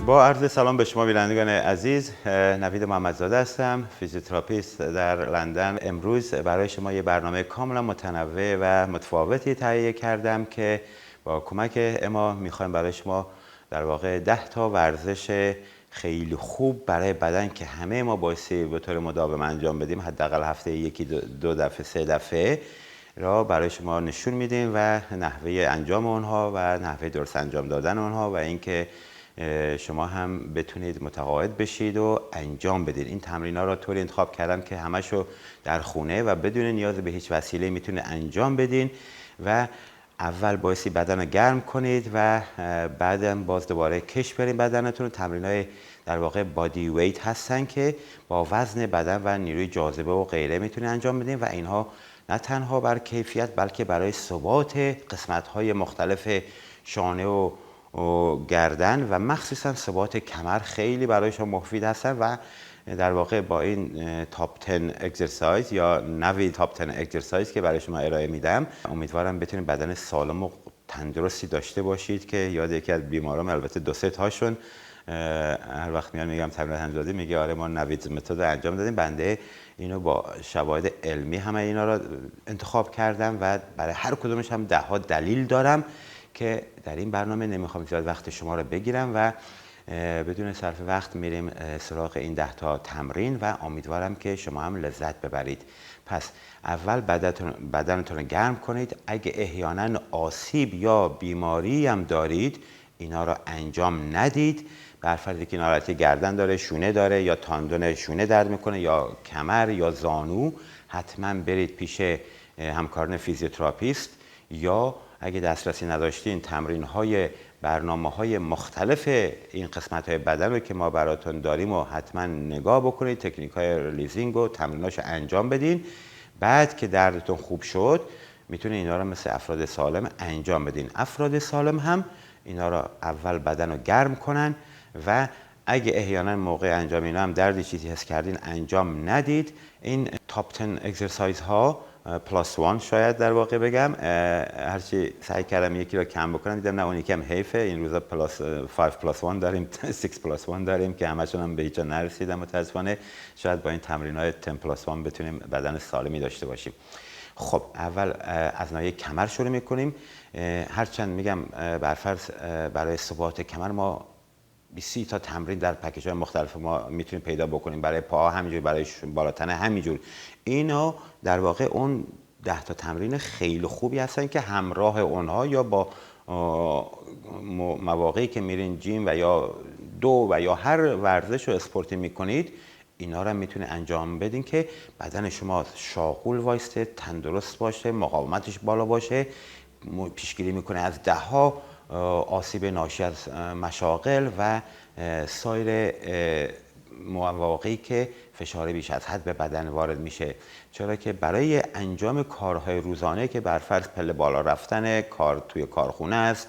با عرض سلام به شما بینندگان عزیز، نوید محمدزاده هستم، فیزیوتراپیست در لندن. امروز برای شما یه برنامه کاملا متنوع و متفاوتی تهیه کردم که با کمک اما میخوایم برای شما در واقع 10 تا ورزش خیلی خوب برای بدن که همه ما بایستی به طور مداوم انجام بدیم، حداقل هفته یکی دو دفعه 3 دفعه را برای شما نشون میدیم و نحوه انجام اونها و نحوه درست انجام دادن اونها و اینکه شما هم بتونید متقاعد بشید و انجام بدید. این تمرین‌ها را طوری انتخاب کردم که همشو در خونه و بدون نیاز به هیچ وسیله میتونه انجام بدین و اول بایستی بدن رو گرم کنید و بعداً باز دوباره کش برین بدنتون. تمرین‌های در واقع بادی ویت هستن که با وزن بدن و نیروی جاذبه و غیره میتونید انجام بدین و اینها نه تنها بر کیفیت بلکه برای ثبات قسمت‌های مختلف شانه و گردن و مخصوصا ثبات کمر خیلی برای شما مفید هستن و در واقع با این تاپ 10 اکسرسایز یا نوی تاپ 10 اکسرسایز که برای شما ارائه میدم، امیدوارم بتونید بدن سالم و تندرستی داشته باشید که یاد یکی از بیمارام، البته 2-3 تاشون هر وقت میان میگم تمرین انجام دادیم، میگه آره ما نوید متد انجام دادیم. بنده اینو با شواهد علمی همه اینا رو انتخاب کردم و برای هر کدومش هم 10 ها دلیل دارم که در این برنامه نمیخوام زیاد وقت شما رو بگیرم و بدون صرف وقت میریم سراغ این 10 تا تمرین و امیدوارم که شما هم لذت ببرید. پس اول بدنتون رو گرم کنید. اگه احیانا آسیب یا بیماری هم دارید اینا رو انجام ندید. بر فرضی که ناراحتی گردن داره، شونه داره یا تاندون شونه درد میکنه یا کمر یا زانو، حتما برید پیش همکاران فیزیوتراپیست یا اگه دسترسی نداشتین تمرین‌های برنامه‌های مختلف این قسمت‌های بدن رو که ما براتون داریم و حتما نگاه بکنید، تکنیک‌های ریلیزینگ و تمریناشو انجام بدین. بعد که دردتون خوب شد میتونید اینا رو مثل افراد سالم انجام بدین. افراد سالم هم اینا رو اول بدن رو گرم کنن و اگه احیانا موقع انجام اینا هم دردی چیزی حس کردین انجام ندید. این تاپ 10 اکسرسایز ها پلاس 1 شاید در واقع بگم، هرچی سعی کردم یکی رو کم بکنم دیدم نه اون یکم حیفه. این روزا 5 پلاس 1 داریم 6 پلاس 1 داریم که همشون هم به هیچ جا نرسیدم متاسفانه. شاید با این تمرین‌های 10 پلاس 1 بتونیم بدن سالمی داشته باشیم. خب اول از ناحیه کمر شروع می‌کنیم. هرچند میگم برفرض برای ثبات کمر ما 20 تا تمرین در پکیج‌های مختلف ما میتونیم پیدا بکنیم، برای پاها همینجور، برای بالاتنه همینجور. اینا در واقع اون 10 تا تمرین خیلی خوبی هستن که همراه اونها یا با مواقعی که میرین جیم و یا و یا هر ورزش و اسپورتی میکنید اینا رو میتونه انجام بدین که بدن شما شاغول وایسته، تندرست باشه، مقاومتش بالا باشه. پیشگیری میکنه از 10 ها آسیب ناشی از مشاغل و سایر مواقعی که فشار بیش از حد به بدن وارد میشه. چرا که برای انجام کارهای روزانه که برفرض پله بالا رفتن، کار توی کارخونه است،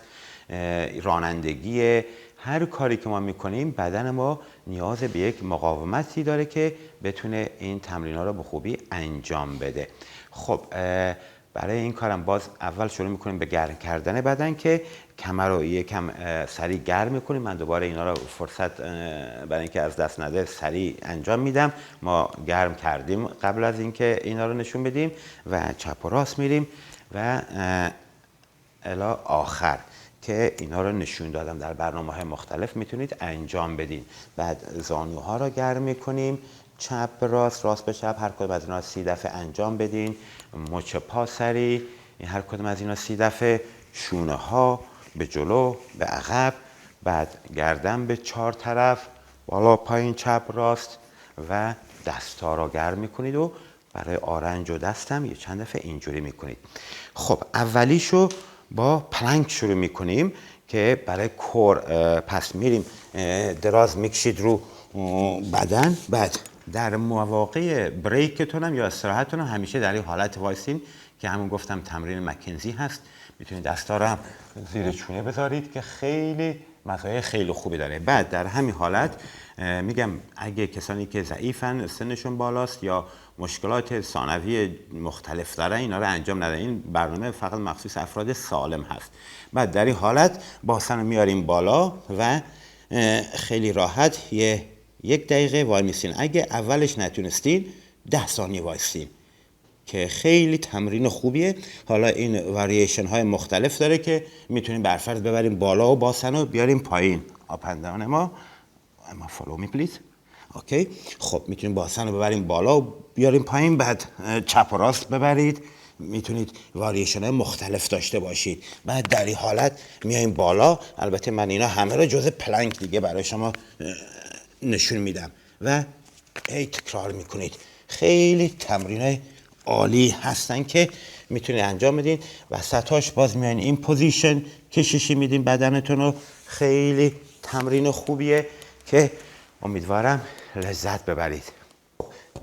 رانندگی، هر کاری که ما میکنیم بدن ما نیاز به یک مقاومتی داره که بتونه این تمرین‌ها رو به خوبی انجام بده. خب برای این کارم باز اول شروع میکنیم به گرم کردن بدن که کمر رو یکم سریع گرم میکنیم. من دوباره اینا رو فرصت برای اینکه از دست نده سریع انجام میدم. ما گرم کردیم قبل از اینکه اینا رو نشون بدیم و چپ و راست میریم و الی آخر که اینا رو نشون دادم در برنامه‌های مختلف میتونید انجام بدین. بعد زانوها رو گرم میکنیم، چپ به راست، راست به چپ، هر کدوم از اینا 30 دفعه انجام بدین. مچ پا سری، هر کدوم از اینا 30 دفعه. شونه ها به جلو به عقب، بعد گردن به 4 طرف، بالا پایین چپ راست و دستا رو گرم میکنید و برای آرنج و دستم یه چند دفعه اینجوری میکنید. خب اولیشو با پلنک شروع میکنیم که برای کور. پس میریم دراز میکشید رو بدن. بعد در مواقع بریکتونم یا استراحتتونم همیشه در این حالت وایسین که همون گفتم تمرین مکنزی هست. میتونید دستا رو هم زیر چونه بذارید که خیلی مزایای خیلی خوبی داره. بعد در همین حالت میگم اگه کسانی که ضعیفن، سنشون بالاست یا مشکلات ثانوی مختلف دارن اینا رو انجام ندن. این برنامه فقط مخصوص افراد سالم هست. بعد در این حالت باسن رو میاریم بالا و خیلی راحت یک دقیقه وای میستین. اگه اولش نتونستین 10 ثانیه وایستین که خیلی تمرین خوبیه. حالا این وارییشن های مختلف داره که میتونیم برفرض ببریم بالا و باسن رو بیاریم پایین. آپندان اما فالو می پلیز. اوکی. خب میتونیم باسن رو ببریم بالا و بیاریم پایین، بعد چپ و راست ببرید. میتونید وارییشن های مختلف داشته باشید. بعد در این حالت میایم بالا. البته من اینا همه رو جز پلنک دیگه برای شما نشون میدم و هی تکرار میکنید. خیلی تمرین عالی هستن که میتونید انجام بدین. وسطاش باز میاین این پوزیشن کششی میدین بدنتون رو. خیلی تمرین خوبیه که امیدوارم لذت ببرید.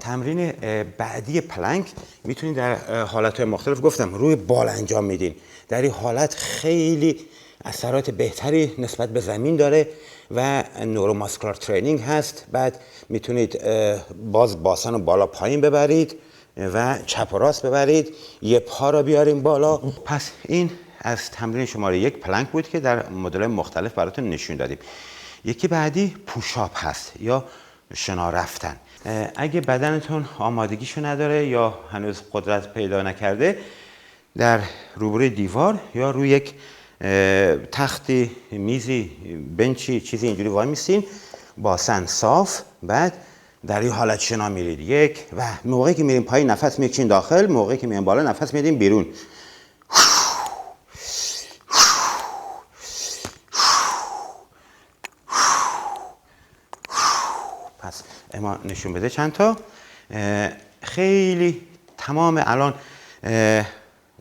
تمرین بعدی پلنک میتونید در حالتهای مختلف، گفتم روی بال انجام میدین. در این حالت خیلی اثرات بهتری نسبت به زمین داره و نوروماسکولار ترینینگ هست. بعد میتونید باز باسن رو بالا پایین ببرید و چپ و راست ببرید، یه پا رو بیاریم بالا. پس این از تمرین شماره 1 پلنک بود که در مدل مختلف براتون نشون دادیم. یکی بعدی پوشاپ هست یا شنا رفتن. اگه بدنتون آمادگیشو نداره یا هنوز قدرت پیدا نکرده، در روبروی دیوار یا روی یک تختی، میزی، بنچی، چیزی اینجوری وای میسین، باسن صاف. بعد در این حالت شنا میرید. 1 و موقعی که میریم پایین نفس میکشین داخل، موقعی که میریم بالا نفس میدیم بیرون. پس اما نشون بده چند تا. خیلی تمام الان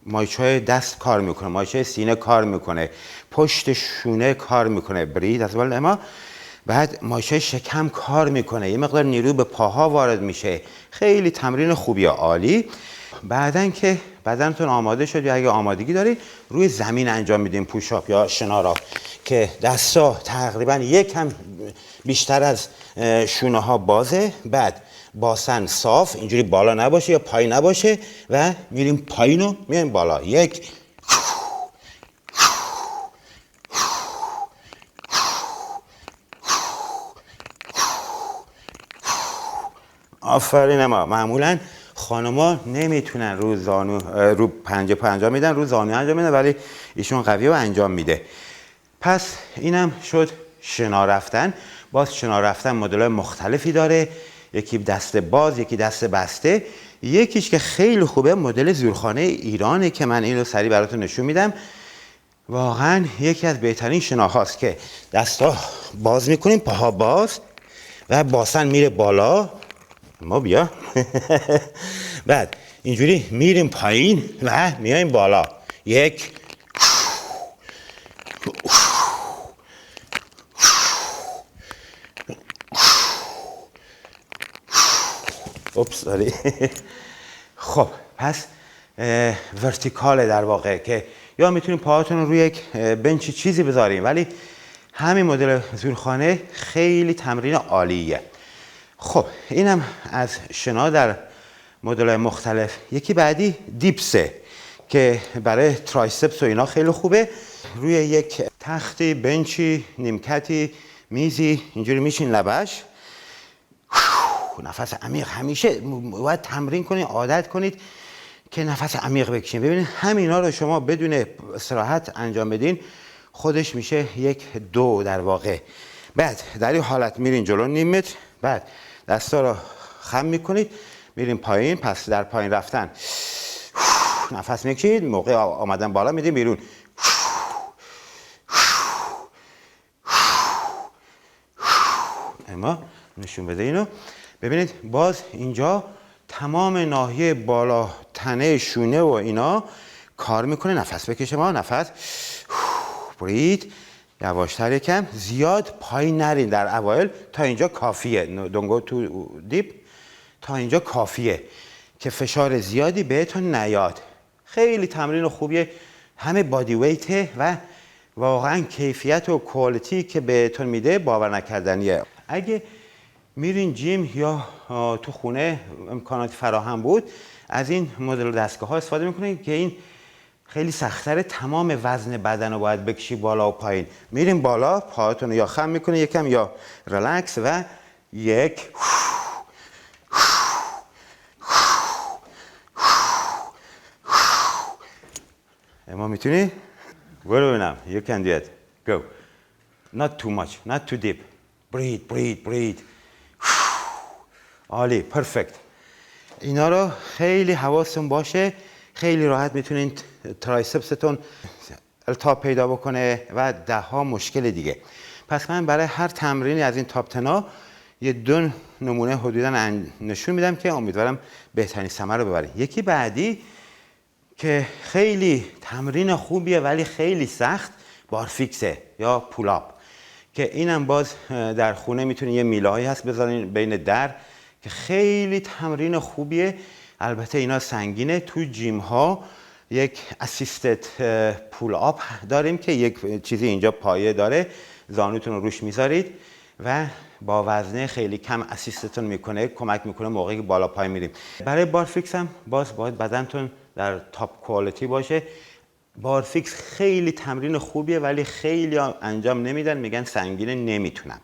مایچه‌های دست کار میکنه، مایچه سینه کار میکنه، پشت شونه کار میکنه، برید از بالا اما. بعد مایچه شکم کار میکنه، یه مقدار نیرو به پاها وارد میشه. خیلی تمرین خوبیه، عالی. بعدن که بدنتون آماده شد یا اگه آمادگی دارید، روی زمین انجام میدیم پوشاپ یا شنا را که دستا تقریبا یکم بیشتر از شونه ها بازه. بعد باسن صاف، اینجوری بالا نباشه یا پای نباشه و میریم پایین و میایم بالا. 1 آفرین. ما معمولا خانما نمیتونن رو زانو رو پنجه پا انجام میدن، رو زانو انجام میدن، ولی ایشون قویه و انجام میده. پس اینم شد شنا رفتن. باز شنا رفتن مدل مختلفی داره، یکی دست باز، یکی دست بسته. یکیش که خیلی خوبه مدل زورخانه ایرانه که من این رو سریع براتون نشون میدم. واقعا یکی از بهترین شناهاست که دستا باز میکنیم، پاها باز و باسن میره بالا. ما بیا بعد اینجوری میریم پایین و میایم بالا. 1 اوپس داری. خب پس ورتیکاله در واقع که یا میتونیم پاهاتون رو روی یک بنچی چیزی بذاریم، ولی همین مدل زورخانه خیلی تمرین عالیه. خب اینم از شنا در مدل مختلف. یکی بعدی دیپسه که برای ترایسپس و اینا خیلی خوبه. روی یک تختی، بنچی، نیمکتی، میزی اینجوری میشین لبش، نفس عمیق. همیشه باید تمرین کنید، عادت کنید که نفس عمیق بکشین. ببینید همینا رو شما بدون استراحت انجام بدین، خودش میشه 1 2 در واقع. بعد در این حالت میرین جلو نیم متر، بعد دستا رو خم میکنید، میرین پایین. پس در پایین رفتن نفس میکشید، موقع آمدن بالا میدین بیرون. اما نشون بده اینو. ببینید باز اینجا تمام ناحیه بالا تنه شونه و اینا کار میکنه. نفس بکشه، ما نفس برید یواشتر، یکم زیاد پایین نرین در اوایل. تا اینجا کافیه. دونگو تو دیپ، تا اینجا کافیه که فشار زیادی بهتون نیاد. خیلی تمرین خوبیه، همه بادی ویته و واقعا کیفیت و کوالیتی که بهتون میده باور نکردنیه. اگه میرین جیم یا تو خونه امکانات فراهم بود، از این مدل دستگاه ها استفاده میکنید که این خیلی سخت‌تره. تمام وزن بدن رو باید بکشی بالا و پایین. میریم بالا، پاهاتون رو یا خم میکنه یکم یا ریلکس و یک. اما میتونی؟ برو ببینم. You can do it. Go. Not too much, not too deep. Breathe. عالی. Perfect. اینا رو خیلی حواستون باشه. خیلی راحت میتونین ترایسپستون التهاب پیدا بکنه و ده ها مشکل دیگه. پس من برای هر تمرینی از این تاپ 10 یه دو نمونه حدوداً نشون میدم که امیدوارم بهترین ثمر رو ببرید. یکی بعدی که خیلی تمرین خوبیه ولی خیلی سخت، بارفیکسه یا پولاپ، که اینم باز در خونه میتونین یه میله‌ای هست بذارین بین در که خیلی تمرین خوبیه. البته اینا سنگینه. تو جیم ها یک اسیستد پول آپ داریم که یک چیزی اینجا پایه داره، زانوتون رو روش میذارید و با وزنه خیلی کم اسیستتون میکنه، کمک میکنه موقعی که بالا پای میریم. برای بارفیکس هم باز باید بدنتون در تاپ کوالیتی باشه. بارفیکس خیلی تمرین خوبیه ولی خیلی انجام نمیدن، میگن سنگینه نمیتونم.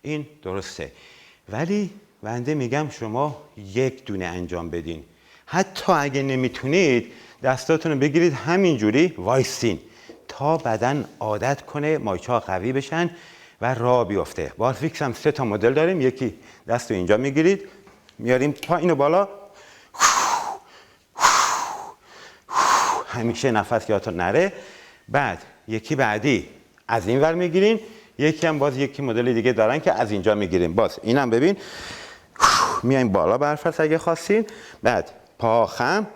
این درسته، ولی بنده میگم شما یک دونه انجام بدین. حتی اگه نمیتونید دستاتون رو بگیرید همینجوری وایسین تا بدن عادت کنه، مایچه‌ها قوی بشن و راه بیفته. بارفیکس هم 3 تا مدل داریم. یکی دست رو اینجا میگیرید، میاریم پایین و بالا، همیشه نفس یادتون نره. بعد یکی بعدی از این ور میگیرین، یکی هم باز یکی مدل دیگه دارن که از اینجا میگیریم. باز اینم ببین، میایم بالا برفرض اگه خواستین. بعد پا خم،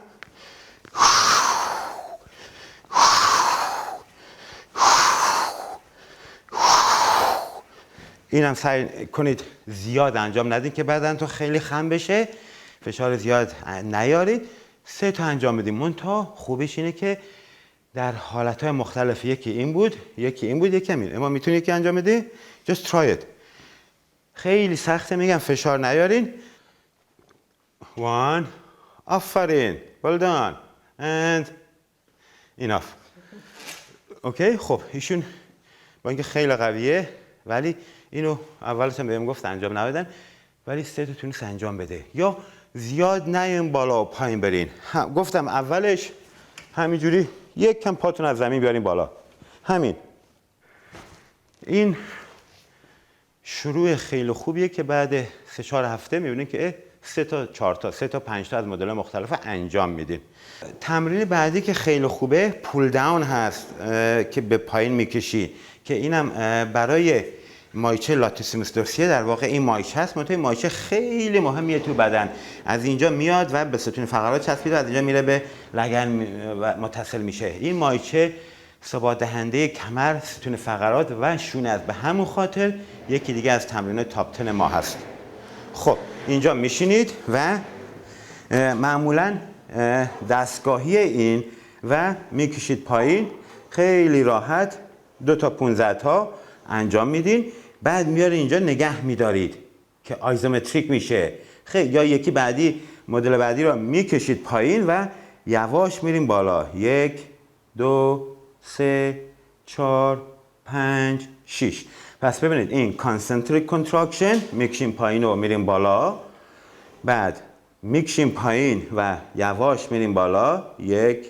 اینم سعی کنید زیاد انجام ندین که بدن تو خیلی خم بشه، فشار زیاد نیارید. 3 تا انجام بدیم. منتها خوبیش اینه که در حالتهای مختلف، یکی این بود، یکی این بود، یکی همین. اما میتونی یکی انجام بدی؟ Just try it. خیلی سخته، میگم فشار نیارین. 1. آفرین. Well done. And enough. اوکی. خب ایشون با اینکه خیلی قویه ولی اینو اولش هم بهم گفت انجام ندادن، ولی 3 تا تونست انجام بده. یا زیاد نیاین بالا و پایین برین. گفتم اولش همینجوری یک کم پاتون از زمین بیارین بالا. همین. این شروع خیلی خوبیه که بعد 3-4 هفته میبینید که 3 تا 4 تا 3 تا 5 تا از مدل مختلف انجام میدین. تمرین بعدی که خیلی خوبه پول داون هست که به پایین میکشی، که اینم برای مایچه لاتیسیموس دورسی. در واقع این مایچه هست، منتها مایچه خیلی مهمیه تو بدن. از اینجا میاد و به ستون فقرات چسبیده، از اینجا میره به لگن متصل میشه. این مایچه ثبات دهنده کمر، ستون فقرات و شونه است. به همون خاطر یکی دیگه از تمرین تاپ 10 ما هست. خب اینجا میشینید و معمولا دستگاهی این و میکشید پایین، خیلی راحت 2 تا 15 تا انجام میدین. بعد میارید اینجا نگه میدارید که آیزومتریک میشه. یا یکی بعدی، مدل بعدی رو میکشید پایین و یواش میریم بالا. 1 2 3 4 5 6. پس ببینید این کانسنتریک کنتراکشن، میکشیم پایین و میریم بالا. بعد میکشیم پایین و یواش میریم بالا. 1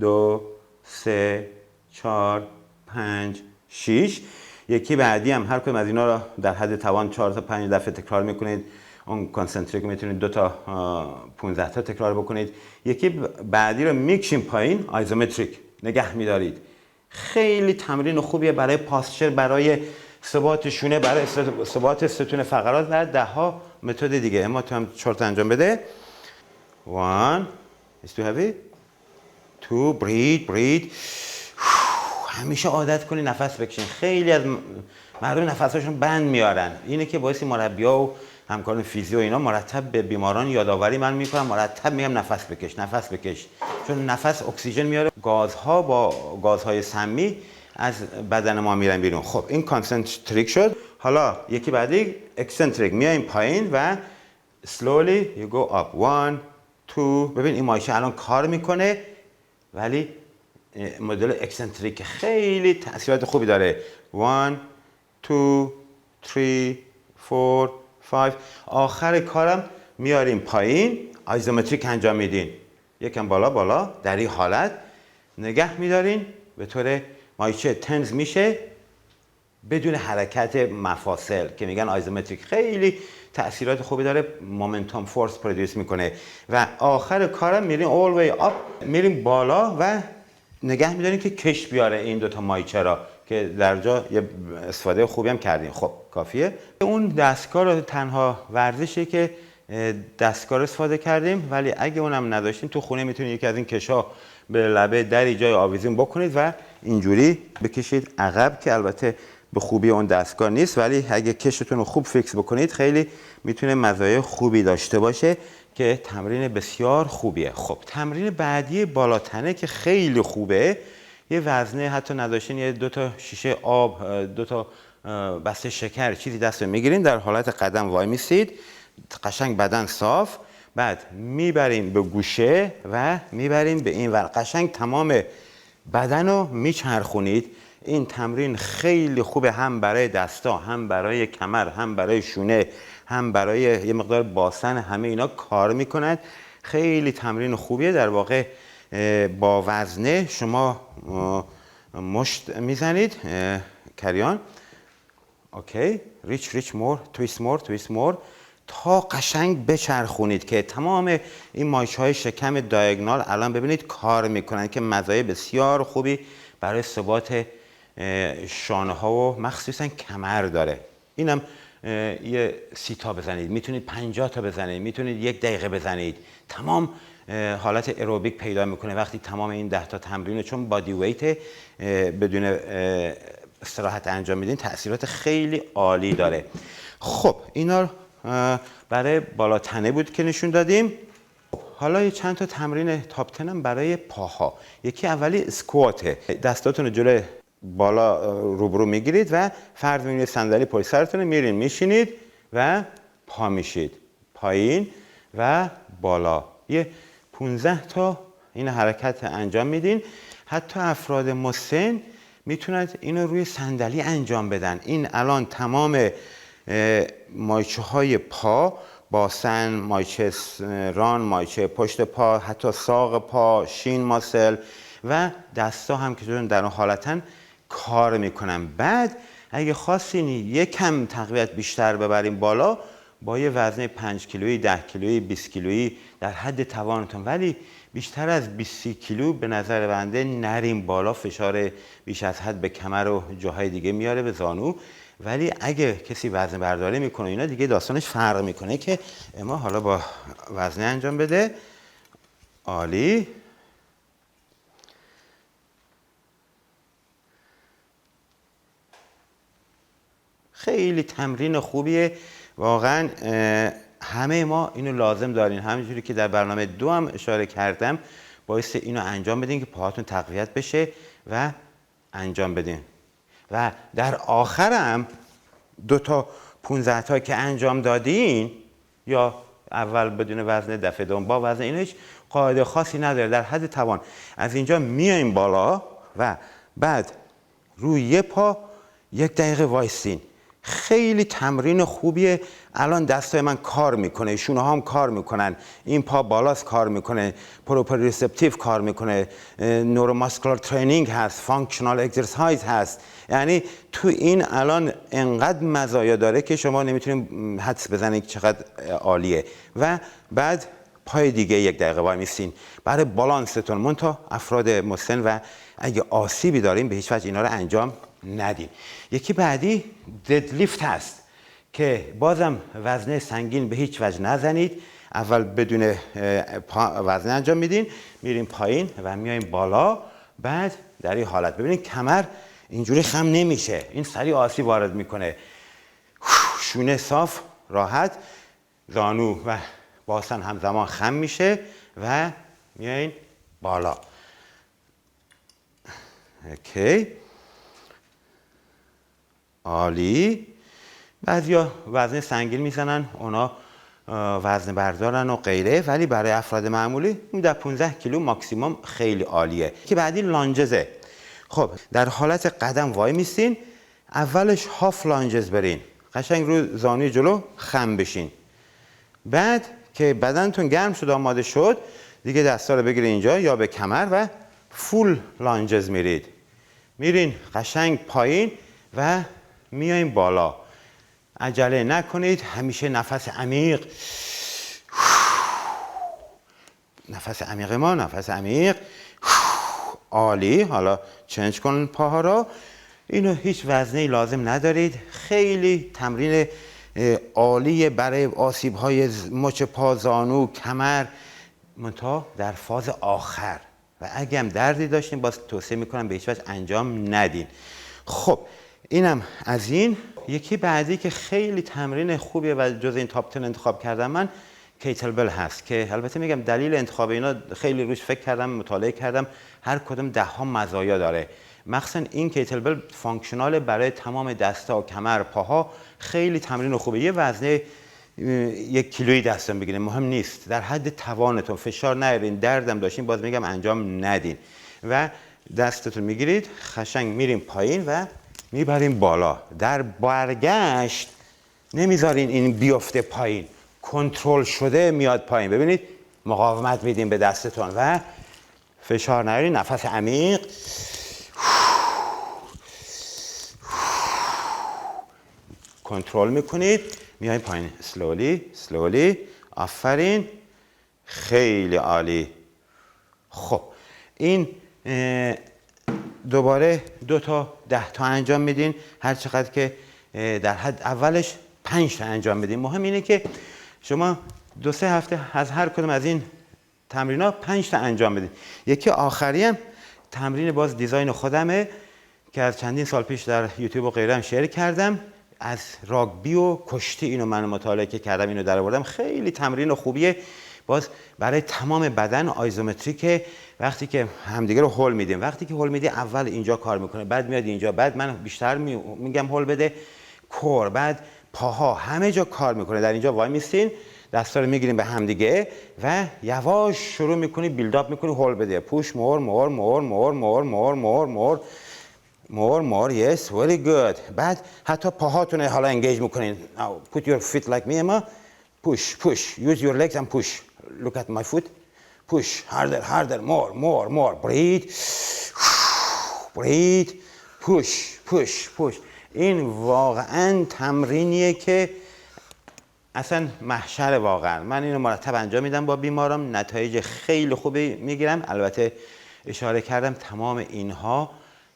2 3 4 5 6. یکی بعدی هم هر کدوم از اینا رو در حد توان 4 تا 5 دفعه تکرار میکنید. اون کانسنتریک میتونید 2 تا 15 تا تکرار بکنید. یکی بعدی رو میکشیم پایین، آیزومتریک، نگه میدارید. خیلی تمرین خوبیه برای پاسچر، برای ثبات شونه، برای ثبات ستون فقرات و 10 ها متد دیگه. اما تو هم 4 تا انجام بده. 1 is too heavy. 2 breathe. همیشه عادت کنی نفس بکشین. خیلی از مردم نفساشون بند میارن. اینه که باعث مربی‌ها و همکاران فیزیو اینا مرتب به بیماران یادآوری من میکنم، مرتب میگم نفس بکش. چون نفس اکسیژن میاره، گازها با گازهای سمی از بدن ما میرن بیرون. خب این کانسنتریک شد. حالا یکی بعدی اکسنتریک، میایم پایین و slowly you go up. 1 2. ببین این مایشه الان کار میکنه ولی مدل اکسنتریک خیلی تاثیرات خوبی داره. 1 2 3 4 5. آخر کارم میاریم پایین، آیزومتریک انجام میدین. یکم بالا بالا در این حالت نگه میدارین، به طور مایچه تنز میشه بدون حرکت مفاصل که میگن آیزومتریک. خیلی تاثیرات خوبی داره، مومنتوم فورس پرودیوس میکنه. و آخر کارم میریم اول وی آپ، میریم بالا و نگه میداریم که کش بیاره این دوتا مایچه را که در جا یه استفاده خوبی هم کردیم. خب کافیه. اون دستگاه رو تنها ورزشی که دستگاه رو استفاده کردیم، ولی اگه اونم نداشتیم تو خونه میتونید یکی از این کشا به لبه دری جای آویزون بکنید و اینجوری بکشید عقب، که البته به خوبی اون دستگاه نیست، ولی اگه کشتون رو خوب فیکس بکنید خیلی میتونه مزایای خوبی داشته باشه که تمرین بسیار خوبیه. خب تمرین بعدی بالاتنه که خیلی خوبه، یه وزنه حتی نداشتین یه 2 تا شیشه آب، 2 تا بسته شکر چیزی دست میگیرین، در حالت قدم وای میسید، قشنگ بدن صاف، بعد میبریم به گوشه و میبریم به این ور، قشنگ تمام بدن رو میچرخونید. این تمرین خیلی خوبه، هم برای دستا، هم برای کمر، هم برای شونه، هم برای یه مقدار باسن، همه اینا کار میکند. خیلی تمرین خوبیه. در واقع با وزنه شما مشت میزنید، کریان، اوکی، ریچ مور، تویست مور، تا قشنگ بچرخونید که تمام این مایچه های شکم دایگنال الان ببینید کار میکنن، که مزایای بسیار خوبی برای ثبات شانه ها و مخصوصا کمر داره. اینم یه 30 تا بزنید، میتونید 50 تا بزنید، میتونید 1 دقیقه بزنید. تمام حالت ایروبیک پیدا میکنه وقتی تمام این 10 تا تمرین، چون بادی ویت بدون استراحت انجام میدین تاثیرات خیلی عالی داره. خب اینا برای بالاتنه بود که نشون دادیم. حالا یه چند تا تمرین تاپ 10 هم برای پاها. یکی اولی اسکواته. دستاتون رو جلوی بالا روبرو میگیرید و فرض می‌کنید صندلی پشت سرتونه، میرین میشینید و پا میشید پایین و بالا. یه 15 تا این حرکت انجام میدین. حتی افراد مسن میتونند اینو روی صندلی انجام بدن. این الان تمام مایچه های پا، باسن، مایچه ران، مایچه پشت پا، حتی ساق پا، شین ماسل و دستا هم که در اون حالتن کار میکنن. بعد اگه خواستین یکم تقویت بیشتر ببریم بالا، با یه وزنه 5 کیلویی، 10 کیلویی، 20 کیلویی در حد توانتون، ولی بیشتر از 20 کیلو به نظر بنده نریم بالا. فشار بیش از حد به کمر و جاهای دیگه میاره، به زانو. ولی اگه کسی وزن برداری میکنه اینا دیگه داستانش فرق میکنه، که ما حالا با وزنه انجام بده. عالی. خیلی تمرین خوبیه واقعا. همه ما اینو لازم دارین. همینجوری که در برنامه 2 هم اشاره کردم، باعث اینو انجام بدین که پاهاتون تقویت بشه و انجام بدین. و در آخرم 2 تا 15 تا که انجام دادین، یا اول بدون وزن، دفعه دوم با وزن، این هیچ قاعده خاصی نداره، در حد توان. از اینجا میایم بالا و بعد روی یه پا 1 دقیقه وایسین. خیلی تمرین خوبیه. الان دستای من کار میکنه، شونه هم کار میکنن، این پا بالاست کار میکنه، پروپریسپتیو کار میکنه، نوروماسکولار ترینینگ هست، فانکشنال اکسرسایز هست. یعنی تو این الان انقدر مزایا داره که شما نمیتونید حدس بزنید چقدر عالیه. و بعد پای دیگه 1 دقیقه وای میسین برای بالانستون. منتها افراد مسن و اگه آسیبی داریم به هیچ وجه اینا رو انجام ندین. یکی بعدی ددلیفت هست که بازم وزنه سنگین به هیچ وجه نزنید. اول بدون وزنه انجام میدین، میریم پایین و میایم بالا. بعد در این حالت ببینید کمر اینجوری خم نمیشه، این سریع آسیب وارد میکنه. شونه صاف، راحت، زانو و باسن همزمان خم میشه و میاین بالا. اوکی، عالی. بعضیا وزن سنگین میزنن، اونا وزن بردارن و غیره، ولی برای افراد معمولی در 15 کیلو ماکسیموم خیلی عالیه. که بعدی لانجزه. خب در حالت قدم وای میستین، اولش هاف لانجز برین، قشنگ رو زانوی جلو خم بشین. بعد که بدنتون گرم شد آماده شد، دیگه دستا رو بگیرین اینجا یا به کمر و فول لانجز میرید. میرین قشنگ پایین و میایین بالا. عجله نکنید، همیشه نفس عمیق. نفس عمیق ما، نفس عمیق. عالی. حالا چنج کن پاها رو. اینو هیچ وزنی لازم ندارید. خیلی تمرین عالیه برای آسیب‌های مچ پا، زانو، کمر، منتها در فاز آخر. و اگه هم دردی داشتین باز توصیه میکنم به هیچ وجه انجام ندین. خب اینم از این. یکی بعدی که خیلی تمرین خوبیه و جز این تاپ 10 انتخاب کردم من، کیتلبل هست که البته میگم دلیل انتخاب اینا خیلی روش فکر کردم، مطالعه کردم، هر کدوم 10 مزایا داره. مخصوصا این کیتلبل فانکشنال برای تمام دستا، کمر، پاها، خیلی تمرین خوبه. یه وزنه 1 کیلویی دستم بگیرین، مهم نیست، در حد توانتون، فشار نیارین، دردم داشتین باز میگم انجام ندین. و دستتون میگیرید، خشنگ میریم پایین و میبریم بالا. در برگشت نمیذارین این بیفته پایین، کنترل شده میاد پایین. ببینید مقاومت میدین به دستتون و فشار نیارین، نفس عمیق. کنترل میکنید، میایین پایین. سلولی سلولی. آفرین، خیلی عالی. خب این دوباره 2 تا 10 تا انجام میدین، هر چقدر که در حد اولش 5 تا انجام بدین. مهم اینه که شما 2-3 هفته از هر کدوم از این تمرینا 5 تا انجام بدین. یکی آخری هم تمرین باز دیزاین خودمه که از چندین سال پیش در یوتیوب و غیره هم شیر کردم. از راگبی و کشتی اینو من مطالعه کردم، اینو در آوردم. خیلی تمرین خوبیه باز برای تمام بدن، آیزومتریکه. وقتی که همدیگه رو هول میدیم، وقتی که هول میدی اول اینجا کار میکنه، بعد میاد اینجا، بعد من بیشتر میگم هول بده کور، بعد پاها، همه جا کار میکنه. در اینجا وای میستین، دستا رو میگیریم به همدیگه و یواش شروع میکنی بیلد اپ میکنی هول بده. پوش مور مور مور مور مور مور مور مور more more yes very good. بعد حتی پاهاتون حالا انگیج میکنین. Now put your feet like me Emma. Push use your legs and push. Look at my foot. Push harder more breathe push. این واقعا تمرینیه که اصلا محشر واقعا. من اینو مرتب انجام میدم با بیمارم، نتایج خیلی خوبی میگیرم. البته اشاره کردم تمام اینها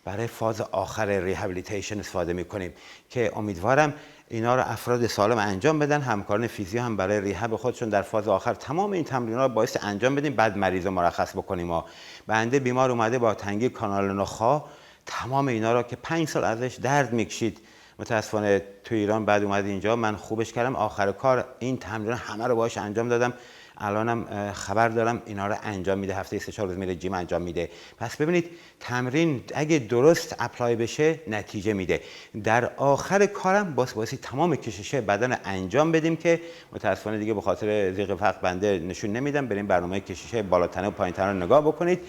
برای فاز آخر ریهابیلیتیشن استفاده میکنیم که امیدوارم اینا رو افراد سالم انجام بدن. همکاران فیزیو هم برای ریهاب خودشون در فاز آخر تمام این تمرین‌ها رو باعث انجام بدیم، بعد مریض رو مرخص بکنیم. ما بنده بیمار اومده با تنگی کانال نخاع، تمام اینا رو که 5 سال ازش درد میکشید، متاسفانه تو ایران بعد اومد اینجا، من خوبش کردم. آخر کار این تمرین همه رو باهاش انجام دادم. الانم خبر دارم اینا رو انجام میده، هفته 3-4 روز میره جیم انجام میده. پس ببینید تمرین اگه درست اپلای بشه نتیجه میده. در آخر کارم باید تمام کشش بدن انجام بدیم که متاسفانه دیگه به خاطر ضیق فقر بنده نشون نمیدم. بریم برنامه کشش بالاتنه و پایین‌تنه رو نگاه بکنید.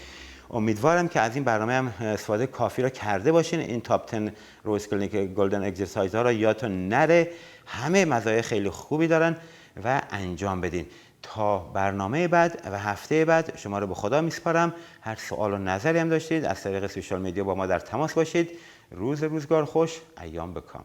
امیدوارم که از این برنامه هم استفاده کافی را کرده باشین. این تاپ 10 روز کلینیک گلدن اکسرسایز ها را یادتون نره، همه مزایای خیلی خوبی دارن و انجام بدین. تا برنامه بعد و هفته بعد شما رو به خدا میسپارم. هر سوال و نظری هم داشتید از طریق سوشال میدیا با ما در تماس باشید. روزگار خوش، ایام بکام.